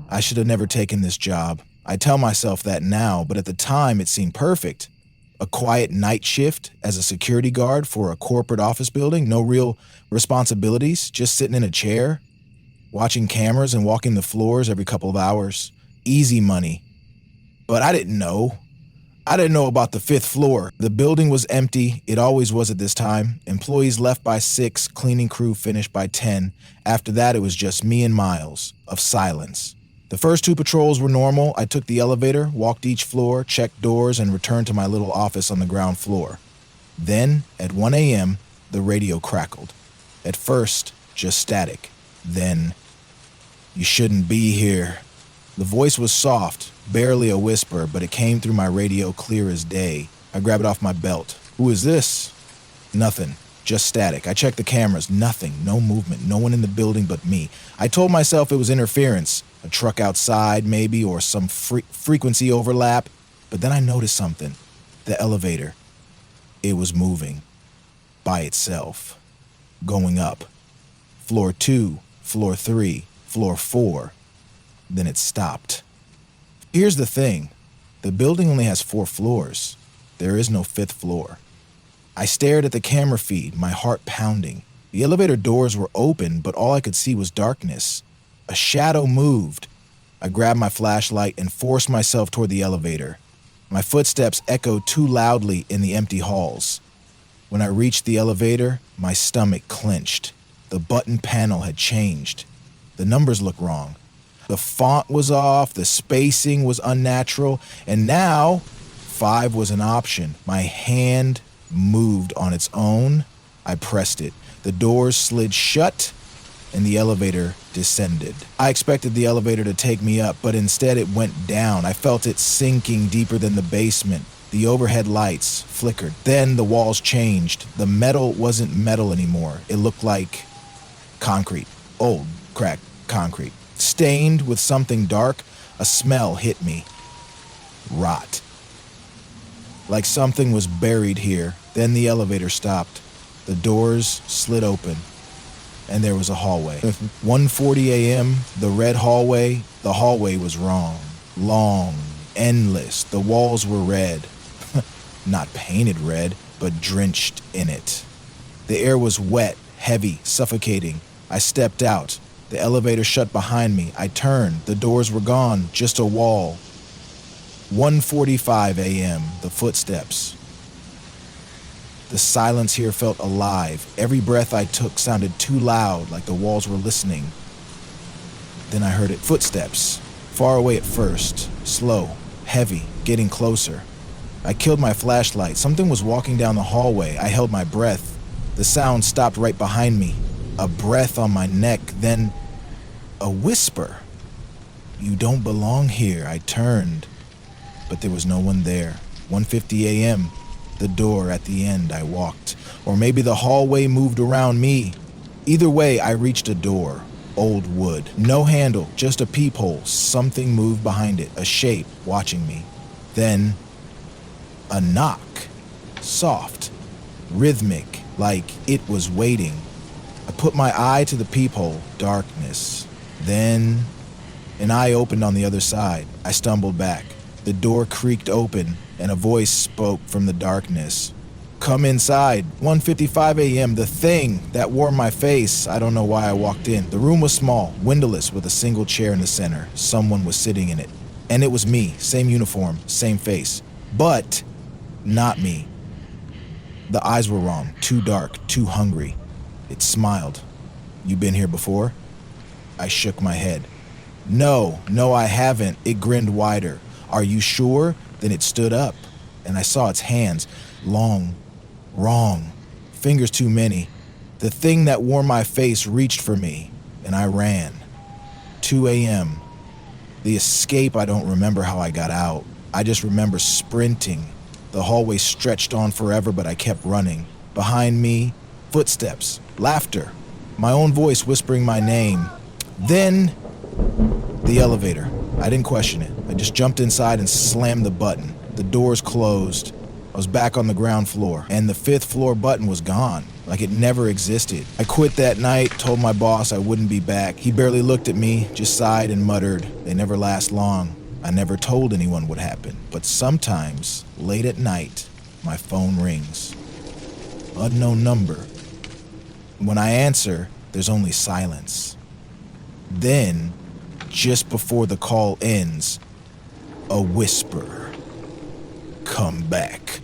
I should have never taken this job. I tell myself that now, but at the time it seemed perfect. A quiet night shift as a security guard for a corporate office building, no real responsibilities, just sitting in a chair, watching cameras and walking the floors every couple of hours. Easy money. But I didn't know. I didn't know about the 5th floor. The building was empty. It always was at this time. Employees left by 6, cleaning crew finished by 10. After that, it was just me and Miles, of silence. The first 2 patrols were normal. I took the elevator, walked each floor, checked doors, and returned to my little office on the ground floor. Then, at 1 a.m., the radio crackled. At first, just static. Then, "You shouldn't be here." The voice was soft, barely a whisper, but it came through my radio clear as day. I grabbed it off my belt. "Who is this?" Nothing. Just static. I checked the cameras. Nothing. No movement. No one in the building but me. I told myself it was interference. A truck outside, maybe, or some frequency overlap. But then I noticed something. The elevator. It was moving. By itself. Going up. Floor 2, floor 3, floor 4. Then it stopped. Here's the thing. The building only has 4 floors. There is no 5th floor. I stared at the camera feed, my heart pounding. The elevator doors were open, but all I could see was darkness. A shadow moved. I grabbed my flashlight and forced myself toward the elevator. My footsteps echoed too loudly in the empty halls. When I reached the elevator, my stomach clenched. The button panel had changed. The numbers looked wrong. The font was off, the spacing was unnatural, and now 5 was an option. My hand moved on its own. I pressed it. The doors slid shut, and the elevator descended. I expected the elevator to take me up, but instead it went down. I felt it sinking deeper than the basement. The overhead lights flickered. Then the walls changed. The metal wasn't metal anymore. It looked like concrete. Old, cracked concrete. Stained with something dark, a smell hit me. Rot. Like something was buried here. Then the elevator stopped. The doors slid open, and there was a hallway. 1:40 a.m., the red hallway, the hallway was wrong. Long, endless. The walls were red. Not painted red, but drenched in it. The air was wet, heavy, suffocating. I stepped out. The elevator shut behind me. I turned. The doors were gone. Just a wall. 1:45 a.m. The footsteps. The silence here felt alive. Every breath I took sounded too loud, like the walls were listening. Then I heard it. Footsteps. Far away at first. Slow. Heavy. Getting closer. I killed my flashlight. Something was walking down the hallway. I held my breath. The sound stopped right behind me. A breath on my neck, then a whisper. "You don't belong here." I turned, but there was no one there. 1:50 a.m., the door at the end. I walked. Or maybe the hallway moved around me. Either way, I reached a door. Old wood. No handle, just a peephole. Something moved behind it, a shape watching me. Then a knock. Soft. Rhythmic, like it was waiting. I put my eye to the peephole. Darkness. Then an eye opened on the other side. I stumbled back. The door creaked open, and a voice spoke from the darkness. "Come inside." 1:55 a.m. The thing that wore my face. I don't know why I walked in. The room was small, windowless, with a single chair in the center. Someone was sitting in it. And it was me. Same uniform, same face. But not me. The eyes were wrong. Too dark, too hungry. It smiled. "You been here before?" I shook my head. No, I haven't." It grinned wider. "Are you sure?" Then it stood up, and I saw its hands. Long. Wrong. Fingers too many. The thing that wore my face reached for me, and I ran. 2 a.m. The escape, I don't remember how I got out. I just remember sprinting. The hallway stretched on forever, but I kept running. Behind me, footsteps, laughter, my own voice whispering my name. Then, the elevator. I didn't question it. I just jumped inside and slammed the button. The doors closed. I was back on the ground floor, and the 5th floor button was gone. like it never existed. I quit that night, told my boss I wouldn't be back. He barely looked at me, just sighed and muttered, "They never last long." I never told anyone what happened, but sometimes, late at night, my phone rings. Unknown number. When I answer, there's only silence. Then, just before the call ends, a whisper. "Come back."